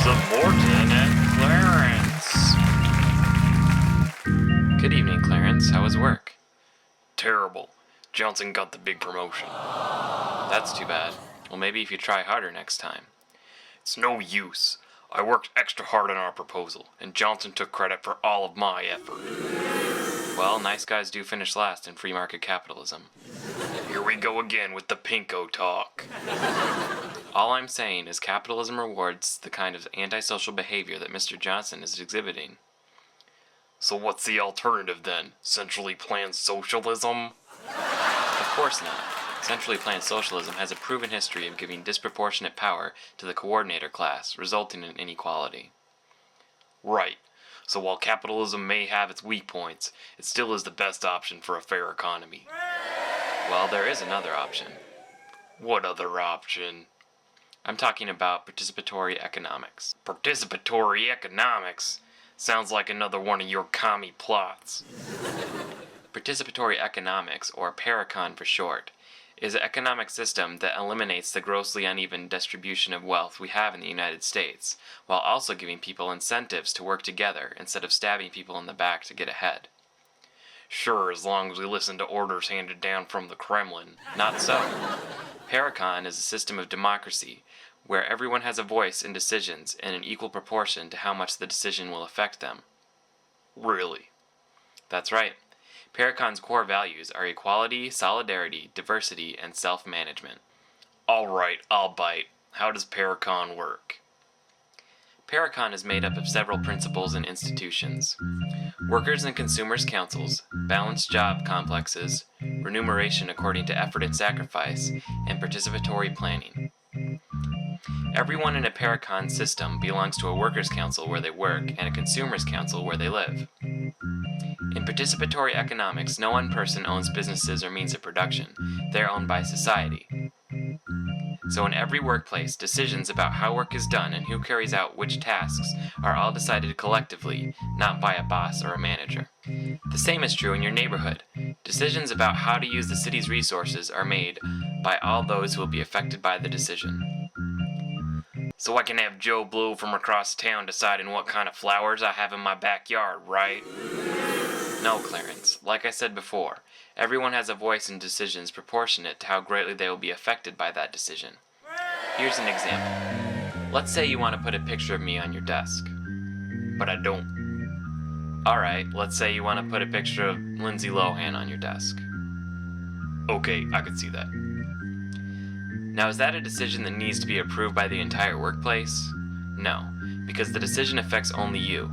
of Morton and Clarence. Good evening, Clarence. How was work? Terrible. Johnson got the big promotion. That's too bad. Well, maybe if you try harder next time. It's no use. I worked extra hard on our proposal, and Johnson took credit for all of my effort. Well, nice guys do finish last in free market capitalism. Here we go again with the pinko talk. All I'm saying is capitalism rewards the kind of antisocial behavior that Mr. Johnson is exhibiting. So what's the alternative then? Centrally planned socialism? Of course not. Centrally planned socialism has a proven history of giving disproportionate power to the coordinator class, resulting in inequality. Right. So while capitalism may have its weak points, it still is the best option for a fair economy. Well, there is another option. What other option? I'm talking about participatory economics. Participatory economics? Sounds like another one of your commie plots. Participatory economics, or Paracon for short, is an economic system that eliminates the grossly uneven distribution of wealth we have in the United States, while also giving people incentives to work together instead of stabbing people in the back to get ahead. Sure, as long as we listen to orders handed down from the Kremlin. Not so. Paracon is a system of democracy, where everyone has a voice in decisions in an equal proportion to how much the decision will affect them. Really? That's right. Paracon's core values are equality, solidarity, diversity, and self-management. Alright, I'll bite. How does Paracon work? Paracon is made up of several principles and institutions. Workers and consumers councils, balanced job complexes, remuneration according to effort and sacrifice, and participatory planning. Everyone in a Paracon system belongs to a workers' council where they work and a consumers' council where they live. In participatory economics, no one person owns businesses or means of production. They're owned by society. So in every workplace, decisions about how work is done and who carries out which tasks are all decided collectively, not by a boss or a manager. The same is true in your neighborhood. Decisions about how to use the city's resources are made by all those who will be affected by the decision. So I can have Joe Blow from across town deciding what kind of flowers I have in my backyard, right? No, Clarence. Like I said before, everyone has a voice in decisions proportionate to how greatly they will be affected by that decision. Here's an example. Let's say you want to put a picture of me on your desk. But I don't. Alright, let's say you want to put a picture of Lindsay Lohan on your desk. Okay, I could see that. Now, is that a decision that needs to be approved by the entire workplace? No, because the decision affects only you.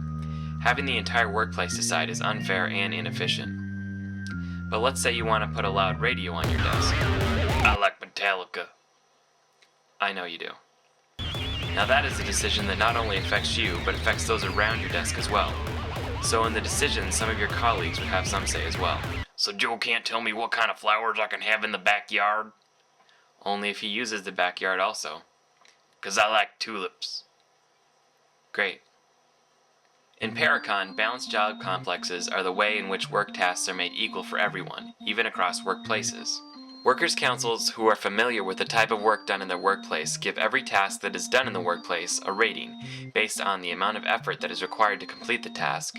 Having the entire workplace decide is unfair and inefficient. But let's say you want to put a loud radio on your desk. I like Metallica. I know you do. Now that is a decision that not only affects you, but affects those around your desk as well. So in the decision, some of your colleagues would have some say as well. So Joe can't tell me what kind of flowers I can have in the backyard? Only if he uses the backyard also. 'Cause I like tulips. Great. In Paracon, balanced job complexes are the way in which work tasks are made equal for everyone, even across workplaces. Workers' councils who are familiar with the type of work done in their workplace give every task that is done in the workplace a rating based on the amount of effort that is required to complete the task,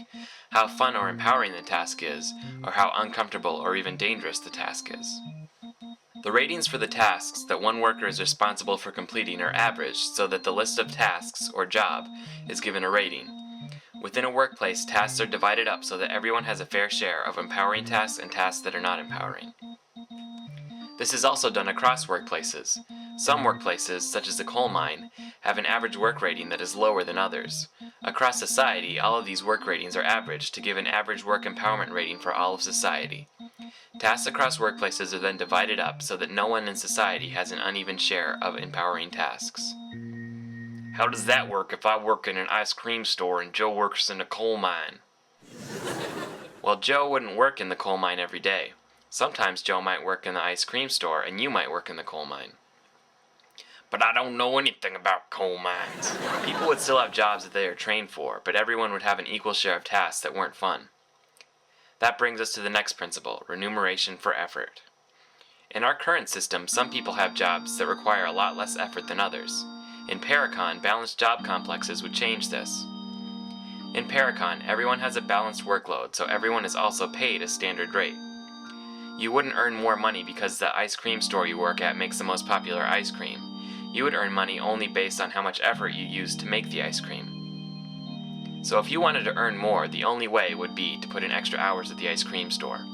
how fun or empowering the task is, or how uncomfortable or even dangerous the task is. The ratings for the tasks that one worker is responsible for completing are averaged so that the list of tasks, or job, is given a rating. Within a workplace, tasks are divided up so that everyone has a fair share of empowering tasks and tasks that are not empowering. This is also done across workplaces. Some workplaces, such as the coal mine, have an average work rating that is lower than others. Across society, all of these work ratings are averaged to give an average work empowerment rating for all of society. Tasks across workplaces are then divided up so that no one in society has an uneven share of empowering tasks. How does that work if I work in an ice cream store and Joe works in a coal mine? Well, Joe wouldn't work in the coal mine every day. Sometimes Joe might work in the ice cream store and you might work in the coal mine. But I don't know anything about coal mines. People would still have jobs that they are trained for, but everyone would have an equal share of tasks that weren't fun. That brings us to the next principle, remuneration for effort. In our current system, some people have jobs that require a lot less effort than others. In Paracon, balanced job complexes would change this. In Paracon, everyone has a balanced workload, so everyone is also paid a standard rate. You wouldn't earn more money because the ice cream store you work at makes the most popular ice cream. You would earn money only based on how much effort you used to make the ice cream. So if you wanted to earn more, the only way would be to put in extra hours at the ice cream store.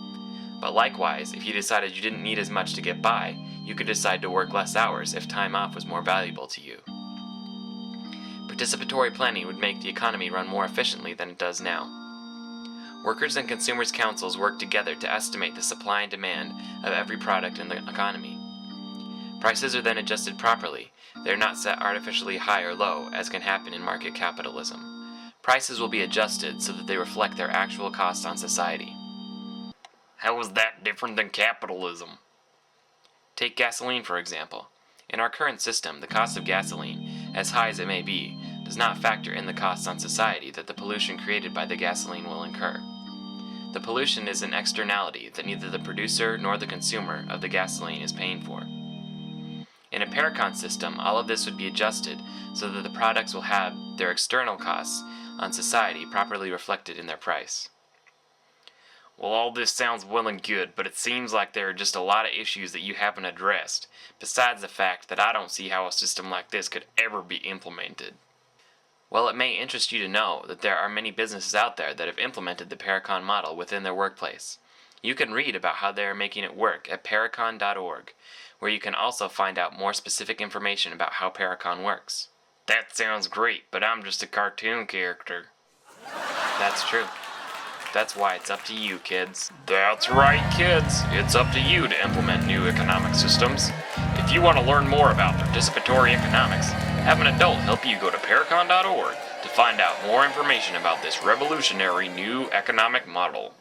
But likewise, if you decided you didn't need as much to get by, you could decide to work less hours if time off was more valuable to you. Participatory planning would make the economy run more efficiently than it does now. Workers and consumers' councils work together to estimate the supply and demand of every product in the economy. Prices are then adjusted properly. They are not set artificially high or low, as can happen in market capitalism. Prices will be adjusted so that they reflect their actual costs on society. How is that different than capitalism? Take gasoline, for example. In our current system, the cost of gasoline, as high as it may be, does not factor in the costs on society that the pollution created by the gasoline will incur. The pollution is an externality that neither the producer nor the consumer of the gasoline is paying for. In a Paracon system, all of this would be adjusted so that the products will have their external costs on society properly reflected in their price. Well, all this sounds well and good, but it seems like there are just a lot of issues that you haven't addressed, besides the fact that I don't see how a system like this could ever be implemented. Well, it may interest you to know that there are many businesses out there that have implemented the Paracon model within their workplace. You can read about how they are making it work at paracon.org, where you can also find out more specific information about how Paracon works. That sounds great, but I'm just a cartoon character. That's true. That's why it's up to you, kids. That's right, kids. It's up to you to implement new economic systems. If you want to learn more about participatory economics, have an adult help you go to paracon.org to find out more information about this revolutionary new economic model.